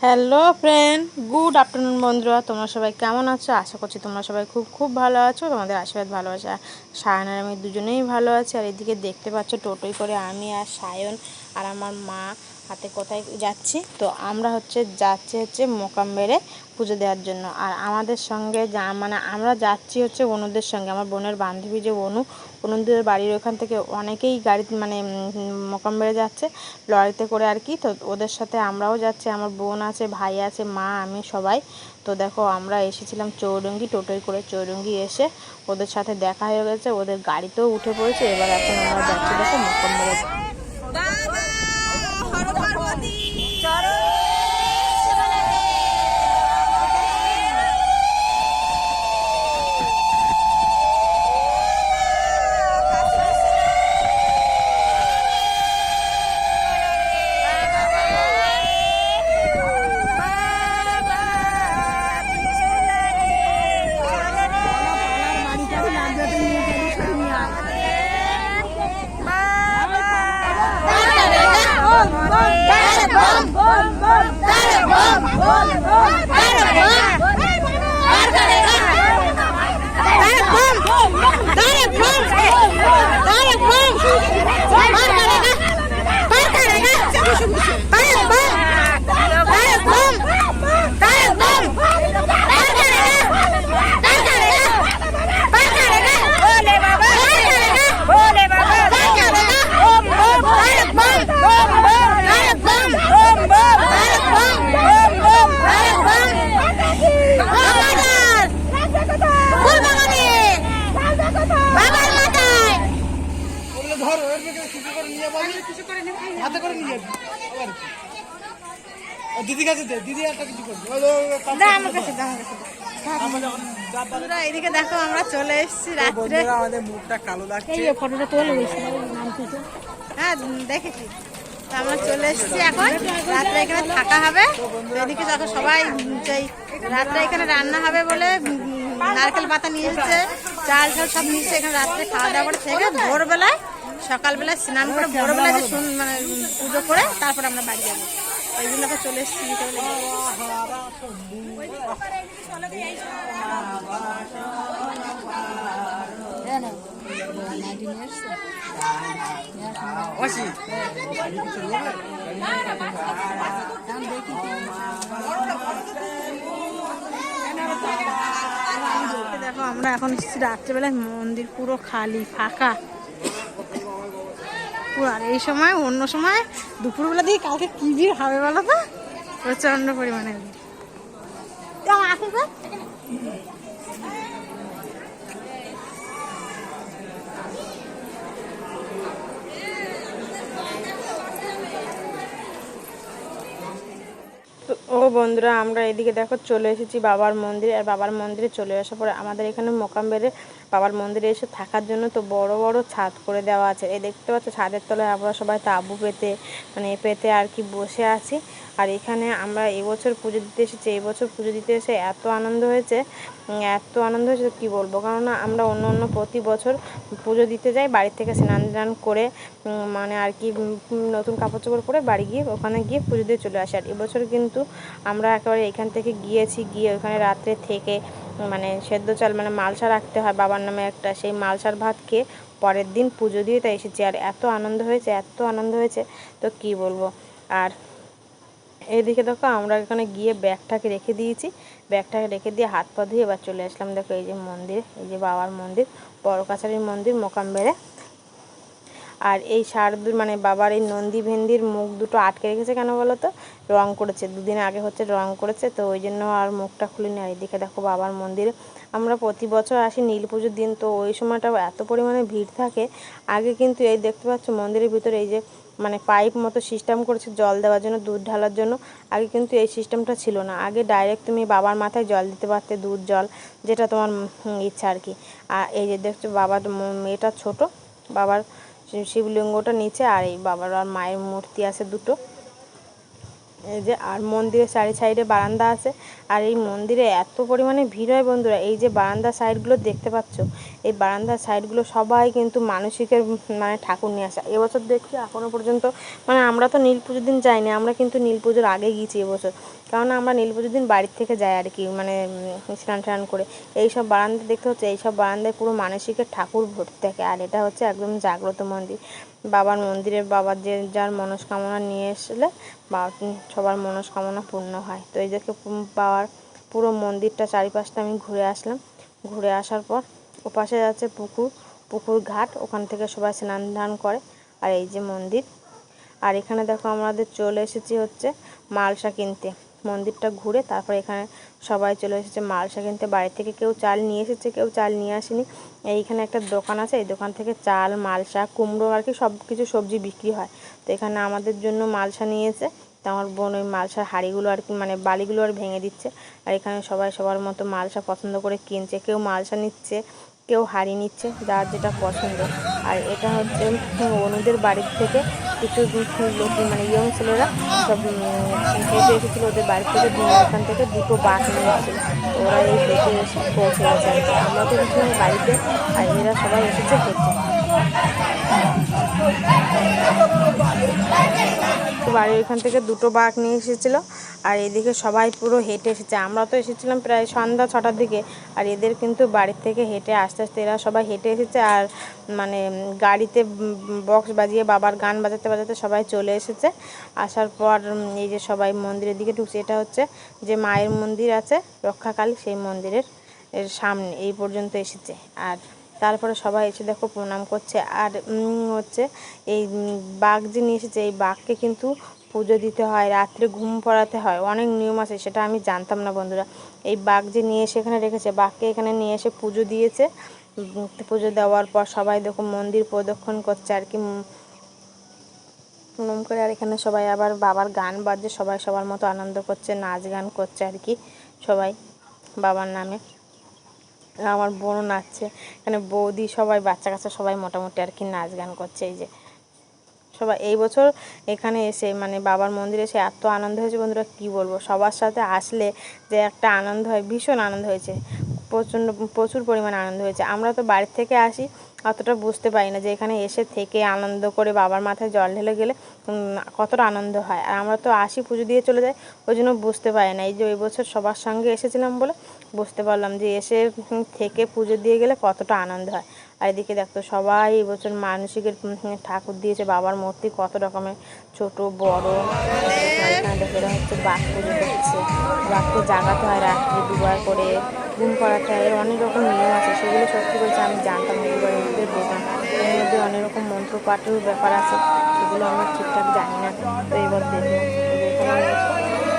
Hello friend, good afternoon বন্ধুরা। তোমরা সবাই কেমন আছো? আশা করছি তোমরা সবাই খুব খুব ভালো আছো। তোমাদের আশীর্বাদ ভালোবাসা সায়ন আর আমি দুজনেই ভালো আছি। আর এদিকে দেখতে পাচ্ছ টোটোই করে আমি আর সায়ন আর আমার মা হাতে কোথায় যাচ্ছি। তো আমরা যাচ্ছি মোকামবেড়ে পুজো দেওয়ার জন্য। আর আমাদের সঙ্গে আমরা যাচ্ছি অনুদের সঙ্গে। আমার বোনের বান্ধবী যে অনুদের বাড়ির ওখান থেকে অনেকেই গাড়ি মোকামবেড়ে যাচ্ছে লরিতে করে আর কি। তো ওদের সাথে আমরাও যাচ্ছি, আমার বোন আছে, ভাই আছে, মা, আমি সবাই। তো দেখো আমরা এসেছিলাম চৌরঙ্গি, টোটোয় করে চৌরঙ্গি এসে ওদের সাথে দেখা হয়ে গেছে, ওদের গাড়িতেও উঠে পড়েছে। এবার এখন আমরা যাচ্ছি দেখো মোকামবেড়ে। এদিকে দেখো আমরা চলে এসেছি রাত্রে। আমাদের মুখটা কালো লাগছে, ফটোটা তোলে। হ্যাঁ দেখেছি। তো আমরা চলে এসেছি, এখন রাত্রে এখানে থাকা হবে। এদিকে দেখো সবাই রাত্রে এখানে রান্না হবে বলে নারকেল পাতা নিয়ে এসেছে, চাল ঠাল সব নিয়ে এসেছে। এখানে রাত্রে খাওয়া দাওয়া করে থেকে ভোরবেলায় সকালবেলায় স্নান করে ভোরবেলায় পুজো করে তারপর আমরা বাড়ি যাবো। ওই জন্য চলে এসেছি। দেখো আমরা এখন এসেছি রাত্রেবেলায়, মন্দির পুরো খালি ফাঁকা পুরো। আর এই সময় অন্য সময় দুপুরবেলা দিয়ে কালকে কি ভিড় হবে বলো তো, প্রচন্ড পরিমাণে ভিড়। ও বন্ধুরা, আমরা এদিকে দেখো চলে এসেছি বাবার মন্দিরে। আর বাবার মন্দিরে চলে আসার পরে আমাদের এখানে মোকামবেড়ে বাবার মন্দিরে এসে থাকার জন্য তো বড় বড় ছাদ করে দেওয়া আছে। এই দেখতে পাচ্ছ ছাদের তলায় আমরা সবাই তাঁবু পেতে আর কি বসে আছি। আর এখানে আমরা এবছর পুজো দিতে এসেছি। এবছর পুজো দিতে এসে এত আনন্দ হয়েছে কি বলবো। কেননা আমরা অন্য প্রতি বছর পুজো দিতে যাই, বাড়ি থেকে স্নান করে আর কি নতুন কাপড় চোপড় পরে বাড়ি গিয়ে ওখানে গিয়ে পুজো দিয়ে চলে আসি। আর এবছর কিন্তু আমরা একেবারে এখান থেকে গিয়ে ওখানে রাত্রে থেকে সেদ্ধ চাল মালসা রাখতে হয় বাবার নামে একটা, সেই মালসার ভাত খেয়ে পরের দিন পুজো দিয়ে তাই এসেছি। আর এত আনন্দ হয়েছে তো কি বলবো। আর এইদিকে দেখো আমরা এখানে গিয়ে ব্যাগটাকে রেখে দিয়ে হাত পা ধুয়ে এবার চলে আসলাম। দেখো এই যে মন্দির, এই যে বাবার মন্দির, বড় কাছারির মন্দির মোকামবেড়ে। আর এই বাবার এই নন্দী ভেন্দির মুখ দুটো আটকে রেখেছে কেন বলো তো, রং করেছে, দুদিন আগে রং করেছে, তো ওই জন্য আর মুখটা খুলিনি। আর এদিকে দেখো বাবার মন্দিরে আমরা প্রতি বছর আসি নীল পুজোর দিন, তো ওই সময়টাও এত পরিমাণে ভিড় থাকে। আগে কিন্তু এই দেখতে পাচ্ছ মন্দিরের ভিতরে এই যে পাইপ মতো সিস্টেম করেছে জল দেওয়ার জন্য, দুধ ঢালার জন্য। আগে কিন্তু এই সিস্টেমটা ছিল না। আগে ডাইরেক্ট তুমি বাবার মাথায় জল দিতে পারতে, দুধ জল, যেটা তোমার ইচ্ছা আর কি। আর এই যে দেখছো বাবার মেয়েটা ছোট, বাবার শিবলিঙ্গটা নিচে, আর এই বাবার আর মায়ের মূর্তি আছে দুটো। এই যে আর মন্দিরের চারি সাইডে বারান্দা আছে। আর এই মন্দিরে এত পরিমাণে ভিড় হয় বন্ধুরা, এই যে বারান্দা সাইডগুলো দেখতে পাচ্ছ, এই বারান্দার সাইডগুলো সবাই কিন্তু মানসিকের মানে ঠাকুর নিয়ে আসে। এবছর দেখছি এখনও পর্যন্ত মানে আমরা তো নীল পুজোর দিন যাইনি, আমরা কিন্তু নীল পুজোর আগে গিয়েছি এবছর, কারণ আমরা নীল পুজোর দিন বাড়ির থেকে যাই আর কি, মানে স্নান টান করে। এইসব বারান্দা দেখতে হচ্ছে, এইসব বারান্দায় পুরো মানসিকের ঠাকুর ভর্তি থাকে। আর এটা হচ্ছে একদম জাগ্রত মন্দির, বাবার মন্দিরে বাবার যে যার মনস্কামনা নিয়ে আসলে বা সবার মনস্কামনা পূর্ণ হয়। তো এই দেখে বাবার পুরো মন্দিরটা চারিপাশটা আমি ঘুরে আসলাম। ঘুরে আসার পর ওপাশে যাচ্ছে পুকুর ঘাট, ওখান থেকে সবাই স্নান ধান করে। আর এই যে মন্দির, আর এখানে দেখো আমাদের চলে এসেছি হচ্ছে মালসা কিনতে। মন্দিরটা ঘুরে তারপর এখানে সবাই চলে এসেছে মালসা কিনতে। বাড়ি থেকে কেউ চাল নিয়ে এসেছে, কেউ চাল নিয়ে আসেনি। এইখানে একটা দোকান আছে, এই দোকান থেকে চাল, মালসা, কুমড়ো আর কি সব কিছু সবজি বিক্রি হয়। তো এখানে আমাদের জন্য মালসা নিয়েছে। তো আমার বোন ওই মালসার হাঁড়িগুলো আর কি মানে বালিগুলো আর ভেঙে দিচ্ছে। আর এখানে সবাই সবার মতো মালসা পছন্দ করে কিনছে, কেউ মালসা নিচ্ছে, কেউ হাঁড়ি নিচ্ছে, যার যেটা পছন্দ। আর এটা হচ্ছে অনুদের বাড়ির থেকে কিছু লোক মানে ইয়ং ছেলেরা সব হেঁটে এসেছিলো ওদের বাড়ি থেকে, এখান থেকে 2টো বাস নিয়ে এসেছিলো। ওরা এই হেঁটে এসে পৌঁছে গেছে আর কি। আমরা তো এসেছিলাম বাড়িতে, আর এরা সবাই এসেছে হেঁটে। বাড়ি ওইখান থেকে 2টো বাঘ নিয়ে এসেছিলো। আর এদিকে সবাই পুরো হেঁটে এসেছে। আমরা তো এসেছিলাম প্রায় সন্ধ্যা 6টার দিকে, আর এদের কিন্তু বাড়ির থেকে হেঁটে আস্তে আস্তে এরা সবাই হেঁটে এসেছে। আর মানে গাড়িতে বক্স বাজিয়ে বাবার গান বাজাতে বাজাতে সবাই চলে এসেছে। আসার পর এই যে সবাই মন্দিরের দিকে ঢুকছে। এটা হচ্ছে যে মায়ের মন্দির আছে রক্ষাকালী, সেই মন্দিরের সামনে এই পর্যন্ত এসেছে। আর তারপরে সবাই এসে দেখো প্রণাম করছে। আর হচ্ছে এই বাঘ যে নিয়ে এসেছে, এই বাঘকে কিন্তু পুজো দিতে হয়, রাত্রে ঘুম পড়াতে হয়, অনেক নিয়ম আছে, সেটা আমি জানতাম না বন্ধুরা। এই বাঘ যে নিয়ে এসে এখানে রেখেছে, বাঘকে এখানে নিয়ে এসে পুজো দিয়েছে। পুজো দেওয়ার পর সবাই দেখো মন্দির প্রদক্ষিণ করছে আর কি প্রণাম করে। আর এখানে সবাই আবার বাবার গান বাজছে, সবাই সবার মতো আনন্দ করছে, নাচ গান করছে আর কি সবাই বাবার নামে। আমার বোনও নাচছে, এখানে বৌদি সবাই বাচ্চা কাচ্চা সবাই মোটামুটি আর কি নাচ গান করছে। এই যে সবাই এই বছর এখানে এসে মানে বাবার মন্দিরে এসে এত আনন্দ হয়েছে বন্ধুরা, কি বলবো। সবার সাথে আসলে যে একটা আনন্দ হয়, ভীষণ আনন্দ হয়েছে, প্রচুর পরিমাণ আনন্দ হয়েছে। আমরা তো বাড়ির থেকে আসি, অতটা বুঝতে পারি না যে এখানে এসে থেকে আনন্দ করে বাবার মাথায় জল ঢেলে গেলে কতটা আনন্দ হয়। আর আমরা তো আসি পুজো দিয়ে চলে যাই, ওই জন্য বুঝতে পারি না। এই যে ওই বছর সবার সঙ্গে এসেছিলাম বলে বুঝতে পারলাম যে এসে থেকে পুজো দিয়ে গেলে কতটা আনন্দ হয়। আর এদিকে দেখতো সবাই এবছর মানসিকের ঠাকুর দিয়েছে, বাবার মূর্তি কত রকমের, ছোট বড়। এখানে দেখে এরা হচ্ছে বাঘ পুজো করছে, বাঘকে জাগাতে হয় রাত্রে 2বার করে, ঘুম করাতে হয়, এর অনেক রকম নিয়ম আছে। সেগুলো সত্যি বলছে আমি জানতাম না, এবার এদের দেখলাম এর মধ্যে অনেক রকম মন্ত্র পাঠের ব্যাপার আছে, সেগুলো আমরা ঠিকঠাক জানি না। তো এবার দেখলাম এখানে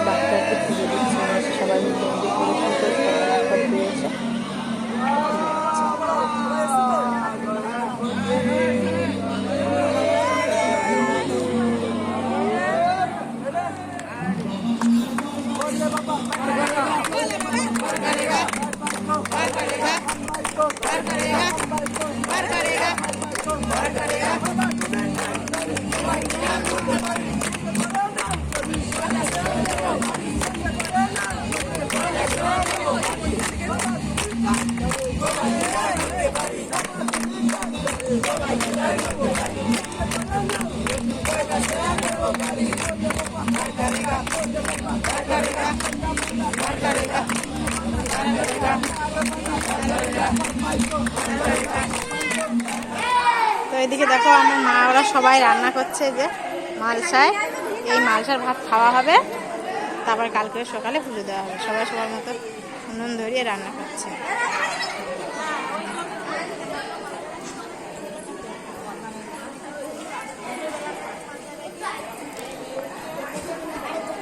বাচ্চাকে পুজো দিচ্ছে, সবাই মন্দির প্রদক্ষিণ করে দিয়ে এসে তো এদিকে দেখো আমার মা ওরা সবাই রান্না করছে, যে মালসায় এই মালসার ভাত খাওয়া হবে, তারপর কালকে সকালে পুজো দেওয়া হবে। সবাই সবার মতো উনুন ধরিয়ে রান্না করছে।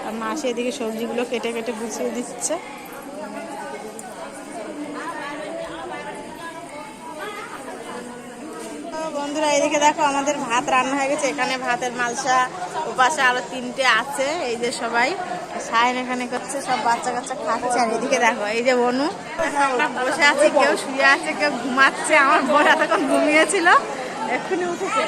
আর মাসে এদিকে সবজিগুলো কেটে কেটে গুছিয়ে দিচ্ছে। বন্ধুরা এদিকে দেখো আমাদের ভাত রান্না হয়ে গেছে, এখানে ভাতের মালসা, ওপাশে আরো 3টে আছে। এই যে সবাই সাইন এখানে করছে, সব বাচ্চা কাচ্চা খাচ্ছে। আর এদিকে দেখো এই যে বনু, আমরা বসে আছি, কেউ শুয়ে আছে, কেউ ঘুমাচ্ছে। আমার বোন এতক্ষণ ঘুমিয়েছিল, এক্ষুনি উঠেছে।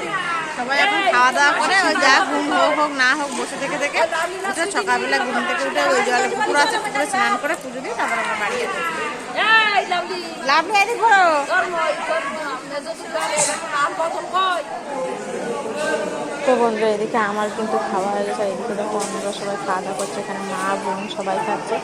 সবাই এখন খাওয়া দাওয়া করে ওই যা ঘুম হোক না হোক বসে থেকে থেকে উঠে সকালবেলা ঘুম থেকে উঠে ওই জলে পুকুর আছে, পুকুরে স্নান করে পুজো দিয়ে তারপর আমরা বাড়ি যেতে। লাভলি এদিক ঘোরো। তো বন্ধুরা এদিকে আমার কিন্তু খাওয়া হয়ে গেছে, এদিকে দেখো আমরা সবাই খাওয়া দাওয়া করছে, এখানে মা বোন সবাই খাচ্ছে,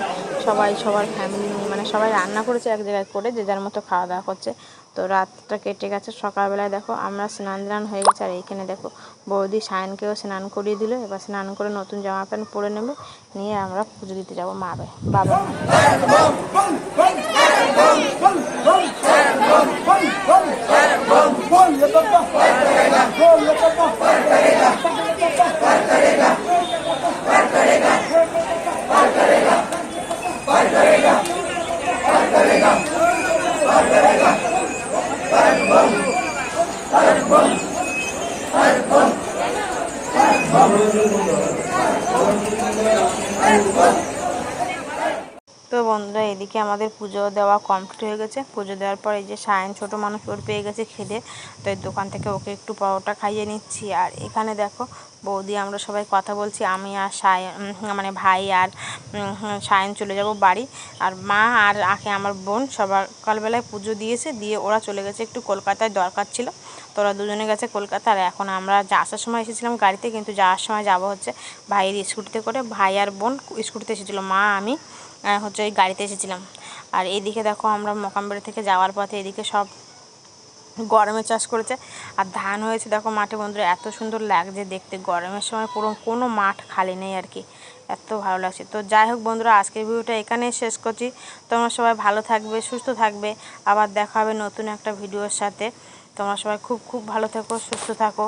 সবাই সবার ফ্যামিলি নিয়ে মানে সবাই রান্না করেছে এক জায়গায় করে, যে যার মতো খাওয়া দাওয়া করছে। তো রাতটা কেটে গেছে, সকালবেলায় দেখো আমরা স্নান টান হয়ে গেছে, আর এইখানে দেখো বৌদি সায়নকেও স্নান করিয়ে দিল। এবার স্নান করে নতুন জামা প্যান্ট পরে নেবে, নিয়ে আমরা পুজো দিতে যাবো বাবা। তো বন্ধুরা এদিকে আমাদের পুজো দেওয়া কমপ্লিট হয়ে গেছে। পুজো দেওয়ার পর এই যে সায়ন ছোটো মানুষ ওর পেয়ে গেছে খিদে, তো এই দোকান থেকে ওকে একটু পরোটা খাইয়ে নিচ্ছি। আর এখানে দেখো বৌদি আমরা সবাই কথা বলছি, আমি আর সায়ন মানে ভাই আর সায়ন চলে যাব বাড়ি, আর মা আর আঁকে আমার বোন সকালবেলায় পুজো দিয়েছে, দিয়ে ওরা চলে গেছে একটু কলকাতায় দরকার ছিল, তো ওরা দুজনে গেছে কলকাতা। আর এখন আমরা আসার সময় এসেছিলাম গাড়িতে, কিন্তু যাওয়ার সময় যাব হচ্ছে ভাইয়ের স্কুটিতে করে, ভাই আর বোন স্কুটিতে এসেছিলো, মা আমি হচ্ছে ওই গাড়িতে এসেছিলাম। আর এইদিকে দেখো আমরা মোকামবাড়ি থেকে যাওয়ার পথে এদিকে সব গরমে চাষ করেছে, আর ধান হয়েছে দেখো মাঠে বন্ধুরা, এত সুন্দর লাগছে দেখতে, গরমের সময় পুরো কোনো মাঠ খালি নেই আর কি, এত ভালো লাগছে। তো যাই হোক বন্ধুরা আজকের ভিডিওটা এখানেই শেষ করছি, তোমরা সবাই ভালো থাকবে, সুস্থ থাকবে, আবার দেখা হবে নতুন একটা ভিডিওর সাথে। তোমরা সবাই খুব ভালো থাকো, সুস্থ থাকো।